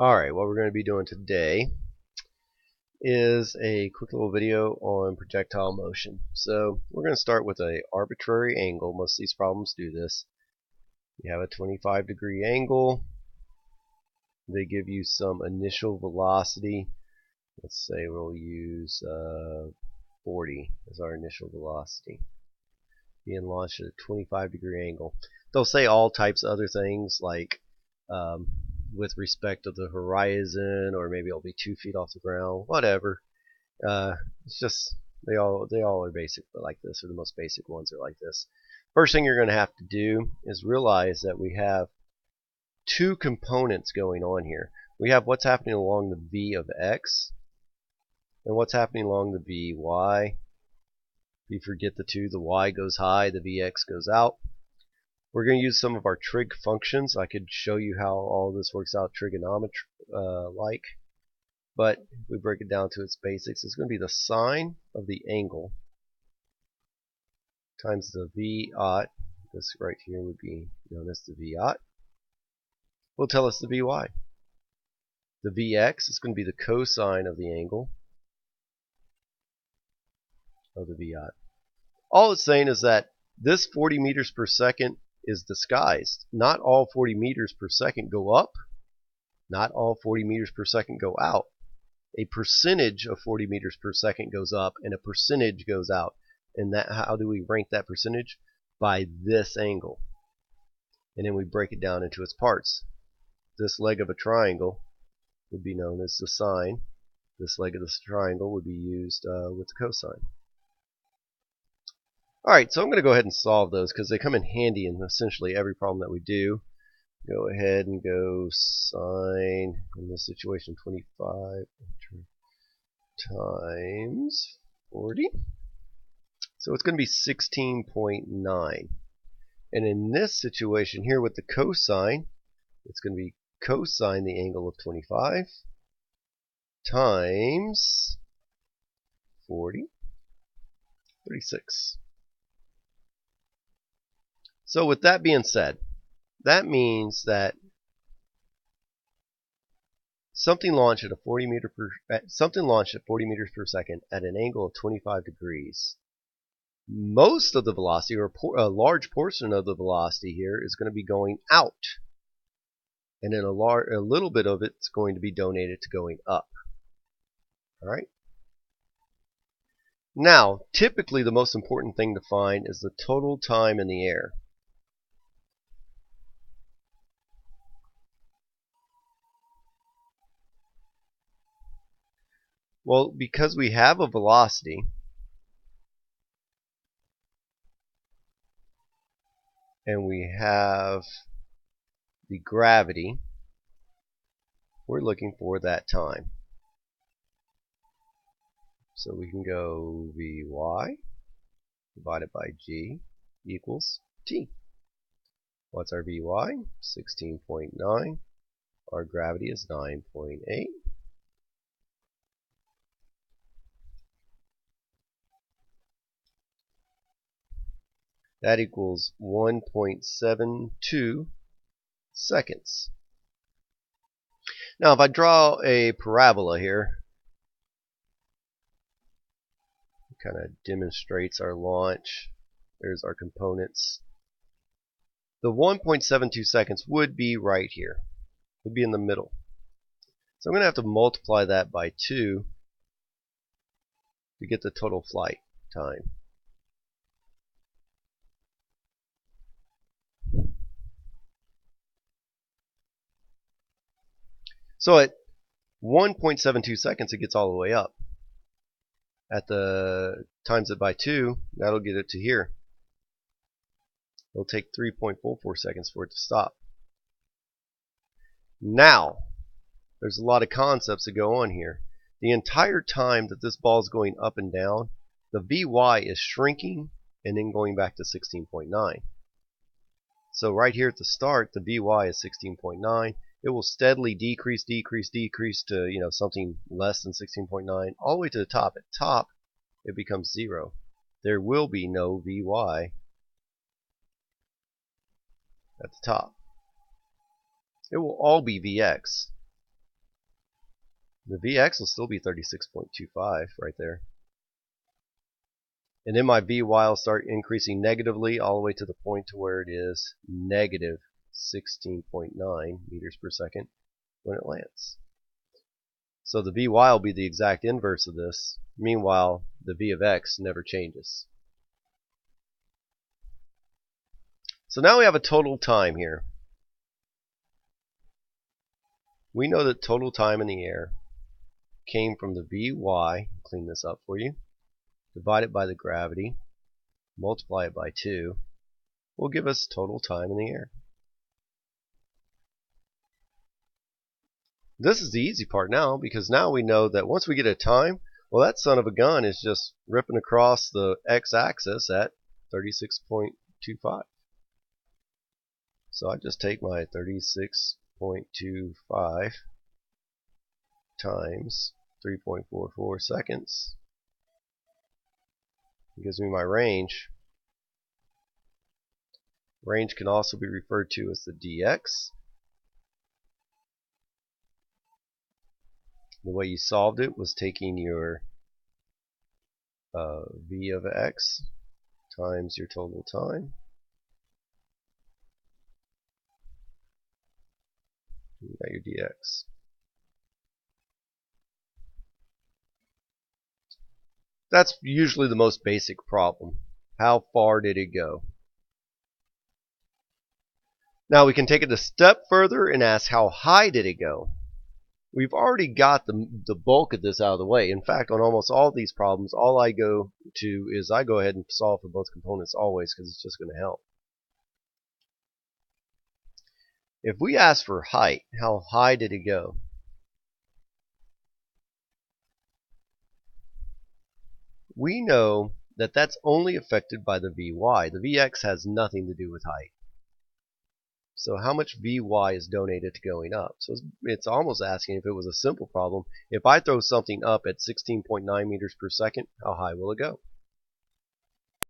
Alright, what we're going to be doing today is a quick little video on projectile motion. So we're going to start with an arbitrary angle. Most of these problems do this. You have a 25-degree angle. They give you some initial velocity. Let's say we'll use 40 as our initial velocity. Being launched at a 25-degree angle. They'll say all types of other things like with respect to the horizon, or maybe it'll be 2 feet off the ground, whatever. It's just they all are basically like this, or the most basic ones are like this. First thing you're going to have to do is realize that we have two components going on here. We have what's happening along the v of x and what's happening along the vy. If you forget the two, the y goes high, the vx goes out. We're going to use some of our trig functions. I could show you how all this works out trigonometry like, but if we break it down to its basics, it's going to be the sine of the angle times the v naught. This right here would be known as the v naught. Will tell us the vy. The vx is going to be the cosine of the angle of the v naught. All it's saying is that this 40 meters per second is disguised. Not all 40 meters per second go up. Not all 40 meters per second go out. A percentage of 40 meters per second goes up and a percentage goes out. And that, how do we rank that percentage? By this angle. And then we break it down into its parts. This leg of a triangle would be known as the sine. This leg of this triangle would be used with the cosine. Alright, so I'm going to go ahead and solve those because they come in handy in essentially every problem that we do. Go ahead and go sine, in this situation, 25 times 40. So it's going to be 16.9. And in this situation here with the cosine, it's going to be cosine the angle of 25 times 40, 36. So with that being said, that means that something launched at 40 meters per second at an angle of 25 degrees. Most of the velocity, or a large portion of the velocity here, is going to be going out, and then a little bit of it's going to be donated to going up. All right. Now, typically the most important thing to find is the total time in the air. Well, because we have a velocity and we have the gravity, we're looking for that time. So we can go Vy divided by G equals T. What's our Vy? 16.9. Our gravity is 9.8. That equals 1.72 seconds. Now, if I draw a parabola here, it kind of demonstrates our launch. There's our components. The 1.72 seconds would be right here. Would be in the middle. So I'm going to have to multiply that by 2 to get the total flight time. So at 1.72 seconds, it gets all the way up. At the times it by 2, that'll get it to here. It'll take 3.44 seconds for it to stop. Now, there's a lot of concepts that go on here. The entire time that this ball is going up and down, the Vy is shrinking and then going back to 16.9. So right here at the start, the Vy is 16.9. It will steadily decrease to something less than 16.9 all the way to the top. At top, it becomes 0. There will be no Vy at the top. It will all be Vx. The Vx will still be 36.25 right there. And then my Vy will start increasing negatively all the way to the point to where it is negative 16.9 meters per second when it lands. So the Vy will be the exact inverse of this. Meanwhile, the V of x never changes. So now we have a total time here. We know that total time in the air came from the Vy, clean this up for you, divide it by the gravity, multiply it by 2, will give us total time in the air. This is the easy part now, because now we know that once we get a time, well, that son of a gun is just ripping across the x-axis at 36.25. So I just take my 36.25 times 3.44 seconds. It gives me my range. Range can also be referred to as the dx. The way you solved it was taking your v of x times your total time. You got your dx. That's usually the most basic problem. How far did it go? Now we can take it a step further and ask how high did it go? We've already got the bulk of this out of the way. In fact, on almost all these problems, all I go to is I go ahead and solve for both components always, because it's just going to help. If we ask for height, how high did it go? We know that that's only affected by the Vy. The Vx has nothing to do with height. So how much Vy is donated to going up? So it's almost asking, if it was a simple problem, if I throw something up at 16.9 meters per second, how high will it go?